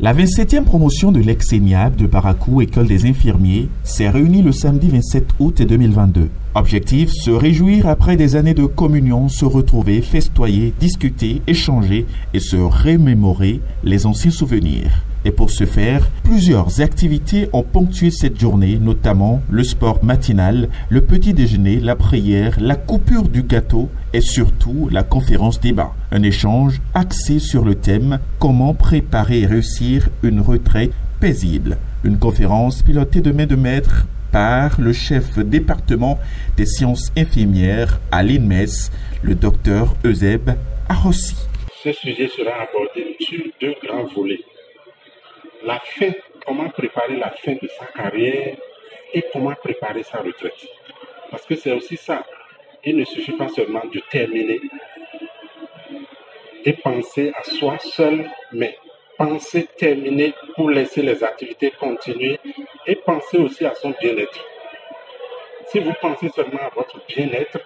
La 27e promotion de l'ex-ENIAB de Parakou, École des infirmiers, s'est réunie le samedi 27 août 2022. Objectif, se réjouir après des années de communion, se retrouver, festoyer, discuter, échanger et se remémorer les anciens souvenirs. Et pour ce faire, plusieurs activités ont ponctué cette journée, notamment le sport matinal, le petit déjeuner, la prière, la coupure du gâteau et surtout la conférence débat. Un échange axé sur le thème « Comment préparer et réussir une retraite paisible ». Une conférence pilotée de main de maître par le chef département des sciences infirmières à l'INMES, le docteur Euseb Arossi. Ce sujet sera abordé sur deux grands volets. La fin, comment préparer la fin de sa carrière et comment préparer sa retraite. Parce que c'est aussi ça. Il ne suffit pas seulement de terminer et penser à soi seul, mais penser terminer pour laisser les activités continuer et penser aussi à son bien-être. Si vous pensez seulement à votre bien-être,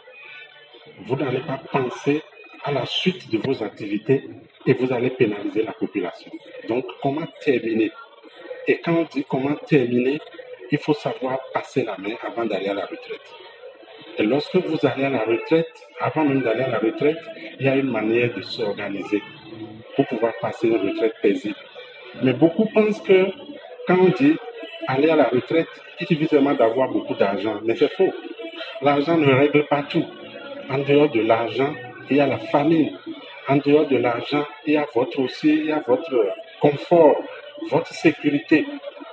vous n'allez pas penser à la suite de vos activités et vous allez pénaliser la population. Donc, comment terminer? Et quand on dit comment terminer, il faut savoir passer la main avant d'aller à la retraite. Et lorsque vous allez à la retraite, avant même d'aller à la retraite, il y a une manière de s'organiser pour pouvoir passer une retraite paisible. Mais beaucoup pensent que quand on dit aller à la retraite, il suffit seulement d'avoir beaucoup d'argent. Mais c'est faux. L'argent ne règle pas tout. En dehors de l'argent, il y a la famille. En dehors de l'argent, il y a votre confort, votre sécurité.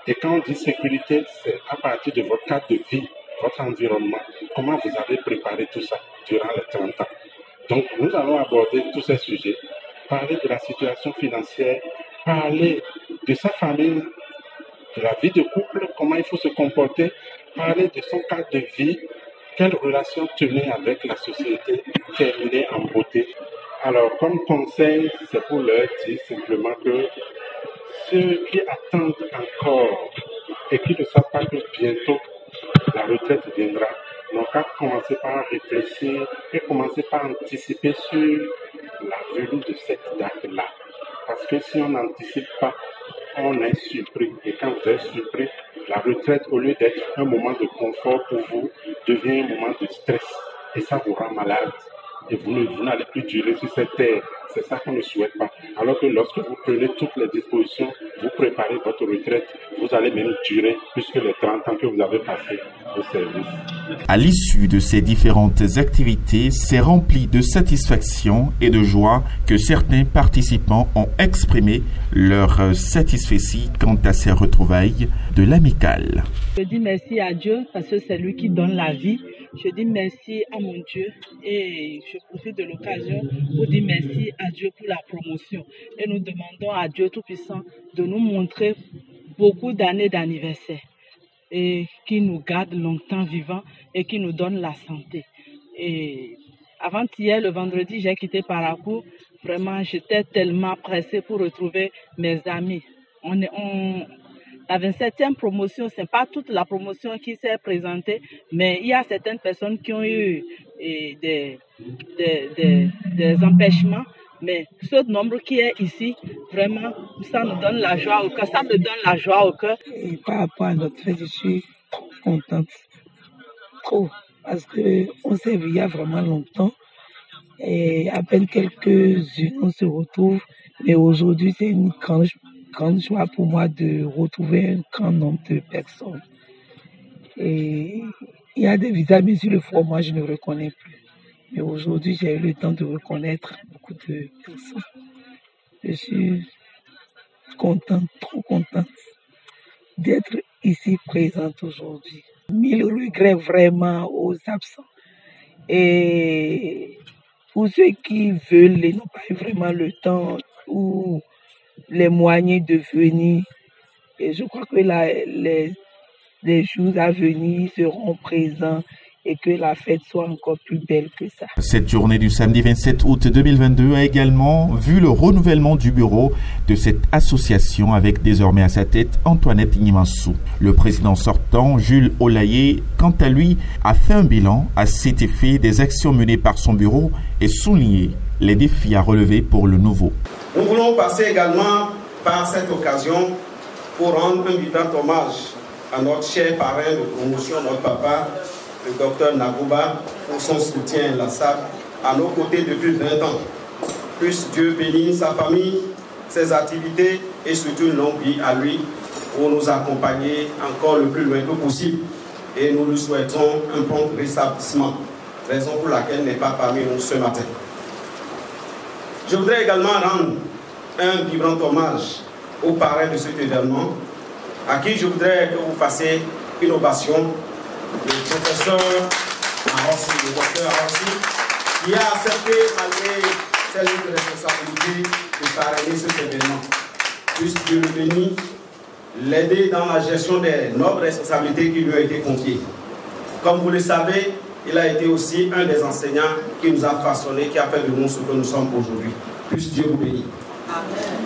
Et quand on dit sécurité, c'est à partir de votre cadre de vie, votre environnement. Comment vous avez préparé tout ça durant les 30 ans. Donc, nous allons aborder tous ces sujets, parler de la situation financière, parler de sa famille, de la vie de couple, comment il faut se comporter, parler de son cadre de vie, quelle relation tenir avec la société, terminer en beauté. Alors, comme conseil, c'est pour leur dire simplement que ceux qui attendent encore et qui ne savent pas que bientôt la retraite viendra, n'ont qu'à commencer par réfléchir et commencer par anticiper sur la venue de cette date-là. Parce que si on n'anticipe pas, on est surpris. Et quand vous êtes surpris, la retraite, au lieu d'être un moment de confort pour vous, devient un moment de stress. Et ça vous rend malade. Et vous n'allez plus durer sur cette terre. C'est ça qu'on ne souhaite pas. Alors que lorsque vous prenez toutes les dispositions, vous préparez votre retraite, vous allez même durer plus que les 30 ans que vous avez passé au service. À l'issue de ces différentes activités, c'est rempli de satisfaction et de joie que certains participants ont exprimé leur satisfaction quant à ces retrouvailles de l'amicale. Je dis merci à Dieu parce que c'est lui qui donne la vie. Je dis merci à mon Dieu et je profite de l'occasion pour dire merci à Dieu pour la promotion. Et nous demandons à Dieu Tout-Puissant de nous montrer beaucoup d'années d'anniversaire et qui nous garde longtemps vivants et qui nous donne la santé. Et avant-hier, le vendredi, j'ai quitté Parakou. Vraiment, j'étais tellement pressée pour retrouver mes amis. La 27e promotion, ce n'est pas toute la promotion qui s'est présentée, mais il y a certaines personnes qui ont eu des empêchements. Mais ce nombre qui est ici, vraiment, ça nous donne la joie au cœur. Ça me donne la joie au cœur. Et par rapport à notre fête, je suis trop contente. Trop. Parce qu'on s'est vu il y a vraiment longtemps. Et à peine quelques-unes, on se retrouve. Mais aujourd'hui, c'est une grande joie pour moi de retrouver un grand nombre de personnes. Et il y a des visages, mais sur le front, moi, je ne reconnais plus. Mais aujourd'hui, j'ai eu le temps de reconnaître beaucoup de personnes. Je suis contente, trop contente d'être ici présente aujourd'hui. 1000 regrets vraiment aux absents. Et pour ceux qui veulent et n'ont pas eu vraiment le temps ou les moyens de venir, et je crois que les jours à venir seront présents et que la fête soit encore plus belle que ça. Cette journée du samedi 27 août 2022 a également vu le renouvellement du bureau de cette association avec désormais à sa tête Antoinette Nimansou. Le président sortant, Jules Olaye, quant à lui, a fait un bilan à cet effet des actions menées par son bureau et souligné les défis à relever pour le nouveau. Nous voulons passer également par cette occasion pour rendre un vibrant hommage à notre cher parrain de promotion, notre papa, le docteur Nagouba, pour son soutien inlassable à nos côtés depuis 20 ans. Puisse Dieu bénir sa famille, ses activités et surtout une longue vie à lui pour nous accompagner encore le plus loin que possible. Et nous lui souhaitons un prompt rétablissement, raison pour laquelle il n'est pas parmi nous ce matin. Je voudrais également rendre un vibrant hommage aux parrains de cet événement, à qui je voudrais que vous fassiez une ovation, le professeur Arossi, le docteur Arossi, qui a accepté, malgré sa lourde responsabilité, de parrainer cet événement. Puisse Dieu le bénir, l'aider dans la gestion des nobles responsabilités qui lui ont été confiées. Comme vous le savez, il a été aussi un des enseignants qui nous a façonné, qui a fait de nous ce que nous sommes aujourd'hui. Puisse Dieu vous bénir.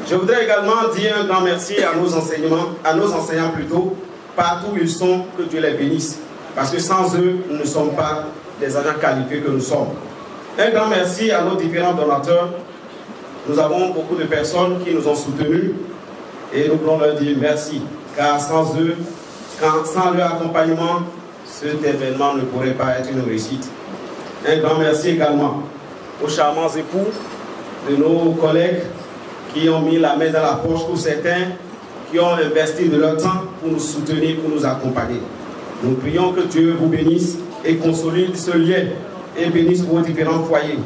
Je voudrais également dire un grand merci à nos enseignants plutôt, partout où ils sont, que Dieu les bénisse. Parce que sans eux, nous ne sommes pas des agents qualifiés que nous sommes. Un grand merci à nos différents donateurs. Nous avons beaucoup de personnes qui nous ont soutenus et nous voulons leur dire merci. Car sans eux, sans leur accompagnement, cet événement ne pourrait pas être une réussite. Un grand merci également aux charmants époux de nos collègues qui ont mis la main dans la poche pour certains, qui ont investi de leur temps pour nous soutenir, pour nous accompagner. Nous prions que Dieu vous bénisse et consolide ce lien et bénisse vos différents foyers.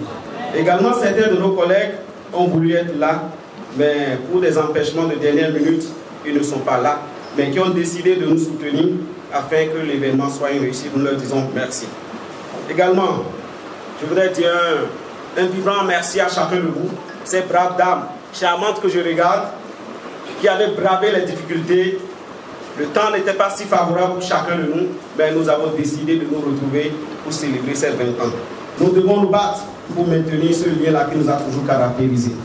Également, certains de nos collègues ont voulu être là, mais pour des empêchements de dernière minute, ils ne sont pas là, mais qui ont décidé de nous soutenir afin que l'événement soit une réussite. Nous leur disons merci. Également, je voudrais dire un vibrant merci à chacun de vous, ces braves dames charmantes que je regarde, qui avaient bravé les difficultés. Le temps n'était pas si favorable pour chacun de nous, mais nous avons décidé de nous retrouver pour célébrer ces 20 ans. Nous devons nous battre pour maintenir ce lien-là qui nous a toujours caractérisés.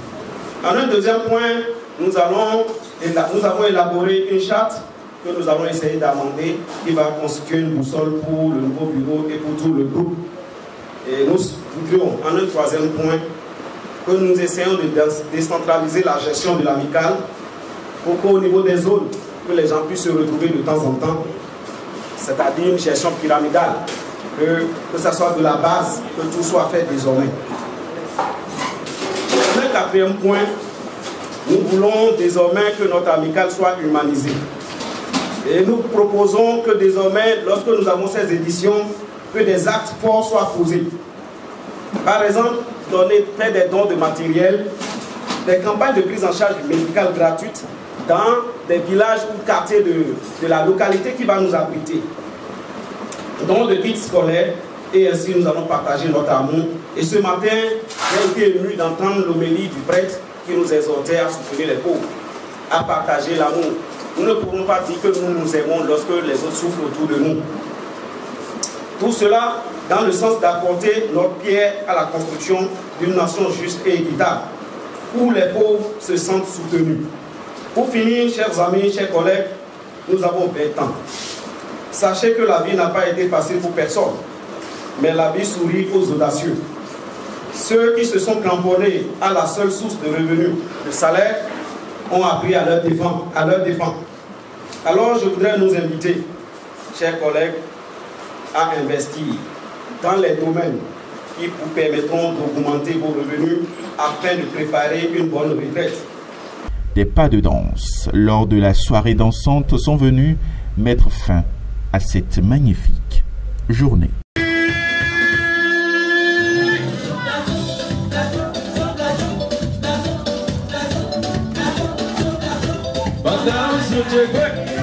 En un deuxième point, nous avons élaboré une charte que nous allons essayer d'amender, qui va constituer une boussole pour le nouveau bureau et pour tout le groupe. Et nous voudrions, en un troisième point, que nous essayons de décentraliser la gestion de l'amicale pour qu'au niveau des zones, que les gens puissent se retrouver de temps en temps, c'est-à-dire une gestion pyramidale, que ce soit de la base, que tout soit fait désormais. Un quatrième point, nous voulons désormais que notre amicale soit humanisée. Et nous proposons que désormais, lorsque nous avons ces éditions, que des actes forts soient posés. Par exemple, faire des dons de matériel, des campagnes de prise en charge médicale gratuite dans des villages ou quartiers de la localité qui va nous abriter. Dons de kits scolaires, et ainsi nous allons partager notre amour. Et ce matin, j'ai été ému d'entendre l'homélie du prêtre qui nous exhortait à soutenir les pauvres, à partager l'amour. Nous ne pouvons pas dire que nous nous aimons lorsque les autres souffrent autour de nous. Tout cela dans le sens d'apporter notre pierre à la construction d'une nation juste et équitable, où les pauvres se sentent soutenus. Pour finir, chers amis, chers collègues, nous avons 20 ans. Sachez que la vie n'a pas été facile pour personne, mais la vie sourit aux audacieux. Ceux qui se sont cramponnés à la seule source de revenus, le salaire, ont appris à leur défendre. Alors je voudrais nous inviter, chers collègues, à investir dans les domaines qui vous permettront d'augmenter vos revenus afin de préparer une bonne retraite. Des pas de danse lors de la soirée dansante sont venus mettre fin à cette magnifique journée. But now it's